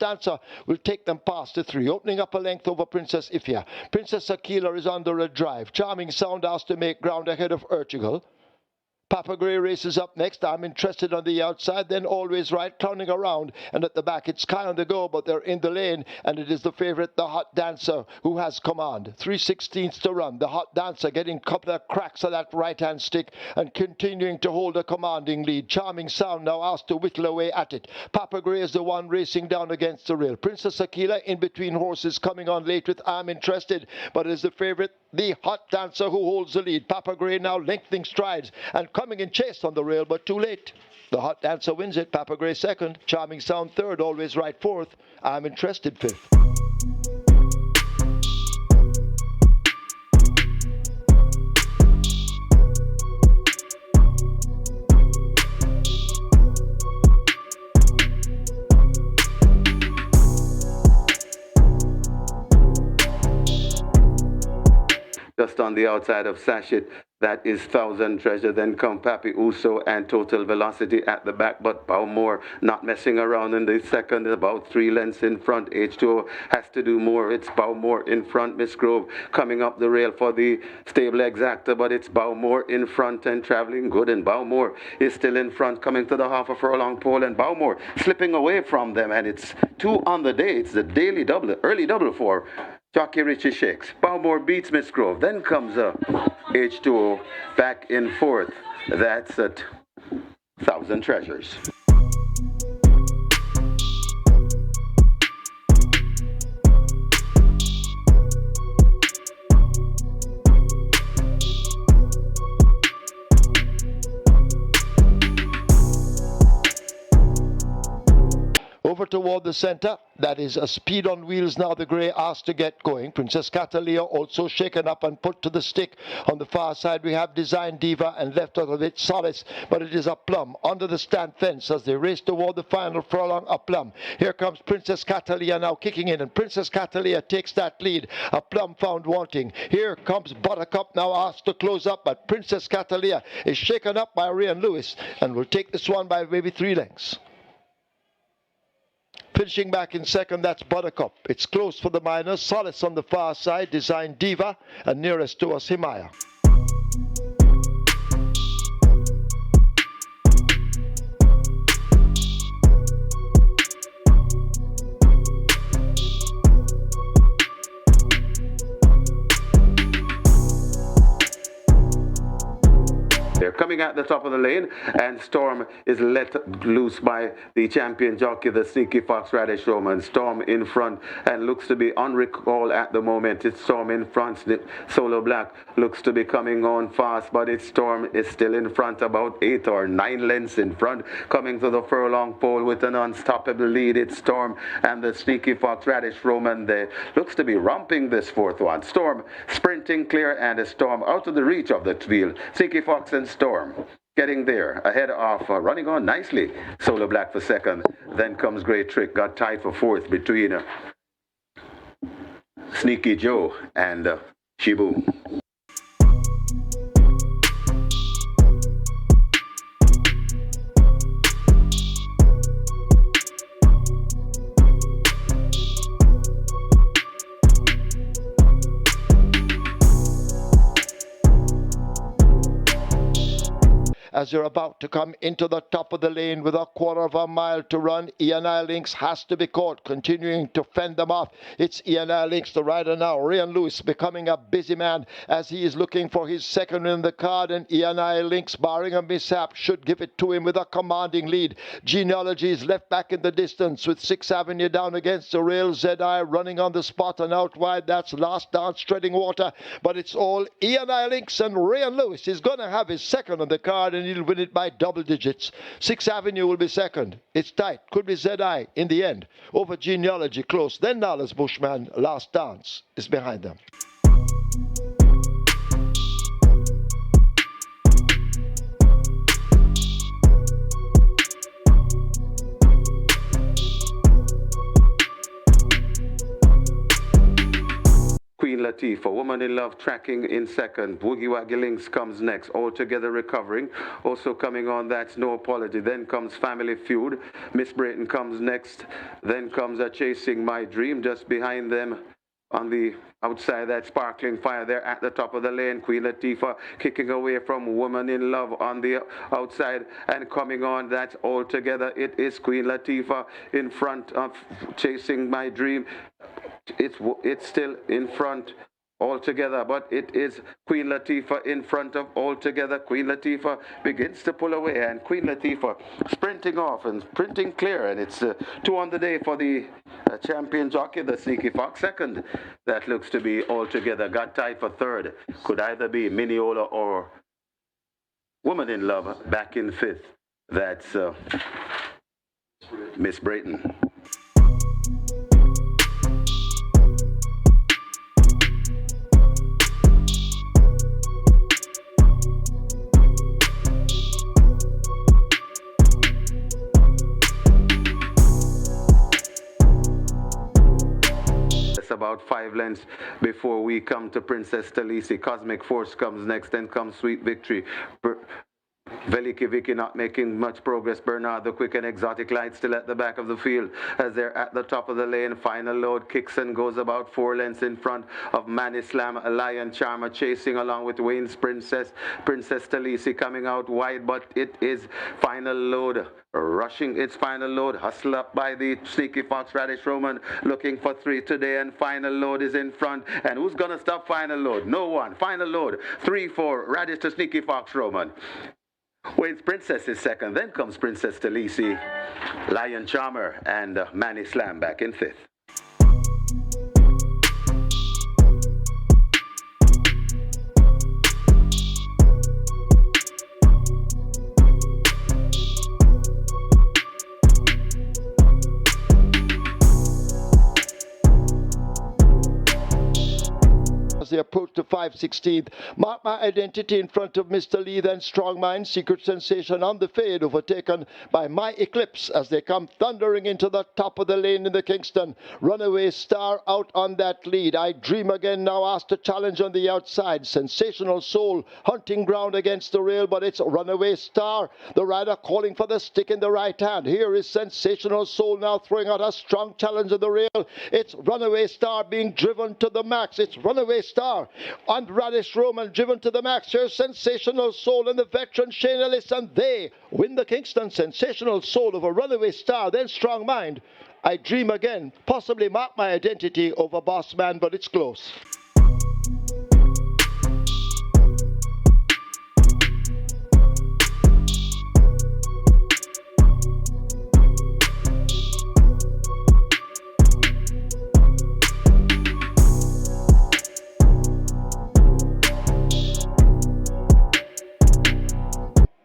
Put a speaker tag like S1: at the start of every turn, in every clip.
S1: Dancer will take them past the 3, opening up a length over Princess Ifya. Princess Akila is under a drive. Charming Sound has to make ground ahead of Urtugal. Papa Grey races up next. I'm Interested on the outside, then Always Right, clowning around, and at the back it's Sky on the Go, but they're in the lane, and it is the favourite, the Hot Dancer, who has command. 3/16 to run. The Hot Dancer getting a couple of cracks of that right-hand stick and continuing to hold a commanding lead. Charming Sound now asked to whittle away at it. Papa Grey is the one racing down against the rail. Princess Akila in between horses coming on late with I'm Interested, but is the favourite, the Hot Dancer, who holds the lead. Papa Grey now lengthening strides and coming in chase on the rail, but too late. The Hot Dancer wins it. Papa Grey second. Charming Sound third. Always Right fourth. I'm Interested fifth.
S2: Just on the outside of Sachet, that is Thousand Treasure. Then come Papi Uso and Total Velocity at the back, but Bowmore not messing around in the second, about 3 lengths in front. H2O has to do more. It's Bowmore in front. Miss Grove coming up the rail for the stable exacta, but it's Bowmore in front and traveling good, and Bowmore is still in front, coming to the half a furlong pole, and Bowmore slipping away from them, and it's 2 on the day. It's the daily double, early double for Jockey Richie Shakes. Bowmore beats Miss Grove. Then comes H2O back in fourth. That's at Thousand Treasures.
S1: Over toward the centre, that is a Speed on Wheels now. The Grey asked to get going. Princess Catalina also shaken up and put to the stick. On the far side we have Design Diva, and left out of it Solace, but it is a Plum under the stand fence as they race toward the final furlong. A Plum. Here comes Princess Catalina now kicking in, and Princess Catalina takes that lead. A Plum found wanting. Here comes Buttercup now asked to close up, but Princess Catalina is shaken up by Ryan Lewis and will take this one by maybe 3 lengths. Finishing back in second, that's Buttercup. It's close for the minors. Solace on the far side, Design Diva, and nearest to us, Himaya.
S2: They're coming at the top of the lane, and Storm is let loose by the champion jockey, the Sneaky Fox Radish Roman. Storm in front and looks to be on recall at the moment. It's Storm in front. Solo Black looks to be coming on fast, but it's Storm is still in front, about 8 or 9 lengths in front, coming to the furlong pole with an unstoppable lead. It's Storm and the Sneaky Fox Radish Roman. They looks to be romping this fourth one. Storm sprinting clear, and a Storm out of the reach of the field. Sneaky Fox and Storm getting there ahead of running on nicely. Solo Black for second. Then comes Great Trick, got tied for fourth between Sneaky Joe and Shibu.
S1: As you're about to come into the top of the lane with a quarter of a mile to run, E&I Lynx has to be caught, continuing to fend them off. It's E&I Lynx, the rider now. Ryan Lewis becoming a busy man as he is looking for his second in the card, and E&I Lynx, barring a mishap, should give it to him with a commanding lead. Genealogy is left back in the distance with 6th Avenue down against the rail. ZI running on the spot, and out wide, that's Last Dance treading water. But it's all E&I Lynx, and Ryan Lewis is going to have his second on the card, and he'll win it by double digits. 6th Avenue will be second. It's tight. Could be ZI in the end. Over Genealogy close. Then Nala's Bushman. Last Dance is behind them.
S2: Queen Latifah. Woman in Love tracking in second. Boogie Waggy Links comes next. All Together Recovering. Also coming on, That's No Apology. Then comes Family Feud. Miss Brayton comes next. Then comes Chasing My Dream. Just behind them, on the outside, that Sparkling Fire there at the top of the lane. Queen Latifah kicking away from Woman in Love on the outside, and coming on, That's All Together. It is Queen Latifah in front of Chasing My Dream. It's still in front All Together, but it is Queen Latifah in front of All Together. Queen Latifah begins to pull away, and Queen Latifah sprinting off and sprinting clear, and it's 2 on the day for the champion jockey, the Sneaky Fox. Second, that looks to be All Together. Got tied for third. Could either be Mineola or Woman in Love. Back in fifth, that's Miss Brayton. About 5 lengths before we come to Princess Talisi. Cosmic Force comes next, then comes Sweet Victory. Veliki Vicky not making much progress. Bernard the Quick and Exotic Light still at the back of the field as they're at the top of the lane. Final Load kicks and goes about 4 lengths in front of Manny Slam. Lion Charmer chasing along with Wayne's Princess. Princess Talisi coming out wide, but it is Final Load rushing its Final Load. Hustle up by the Sneaky Fox Radish Roman, looking for 3 today, and Final Load is in front. And who's gonna stop Final Load? No one. Final Load 3 for Radish to Sneaky Fox Roman. Wayne's Princess is second, then comes Princess Talisi, Lion Charmer, and Manny Slam back in fifth.
S1: As they approach the 5/16th, Mark My Identity in front of Mr. Lee, then Strong Mind, Secret Sensation on the fade, overtaken by My Eclipse as they come thundering into the top of the lane in the Kingston. Runaway Star out on that lead. I Dream Again now asked to challenge on the outside. Sensational Soul hunting ground against the rail, but it's Runaway Star, the rider calling for the stick in the right hand. Here is Sensational Soul now throwing out a strong challenge on the rail. It's Runaway Star being driven to the max. It's Runaway Star on Radish Roman driven to the max. Here's Sensational Soul and the veteran Shane Ellis, and they win the Kingston. Sensational Soul over Runaway Star, then Strong Mind. I Dream Again, possibly Mark My Identity over Boss Man, but it's close.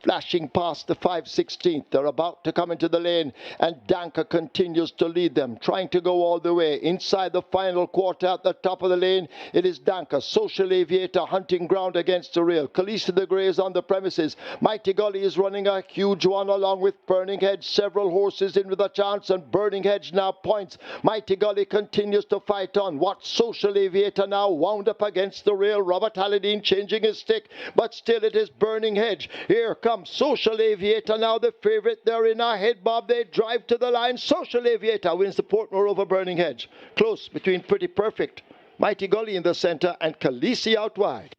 S1: Flashing past the 5/16th, they're about to come into the lane, and Danker continues to lead them, trying to go all the way. Inside the final quarter at the top of the lane, it is Danker, Social Aviator hunting ground against the rail. Khaleesi the Grey is on the premises. Mighty Gully is running a huge one along with Burning Hedge. Several horses in with a chance, and Burning Hedge now points. Mighty Gully continues to fight on. What Social Aviator now wound up against the rail. Robert Halladine changing his stick, but still it is Burning Hedge. Here comes Social Aviator now, the favourite. They're in our head, Bob. They drive to the line. Social Aviator wins the Portmore over Burning Hedge. Close between Pretty Perfect, Mighty Gully in the centre, and Khaleesi out wide.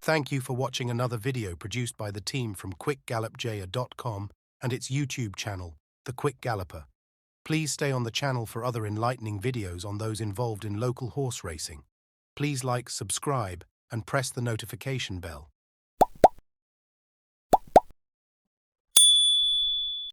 S3: Thank you for watching another video produced by the team from QuickGallopJaya.com and its YouTube channel, The Quick Galloper. Please stay on the channel for other enlightening videos on those involved in local horse racing. Please like, subscribe, and press the notification bell.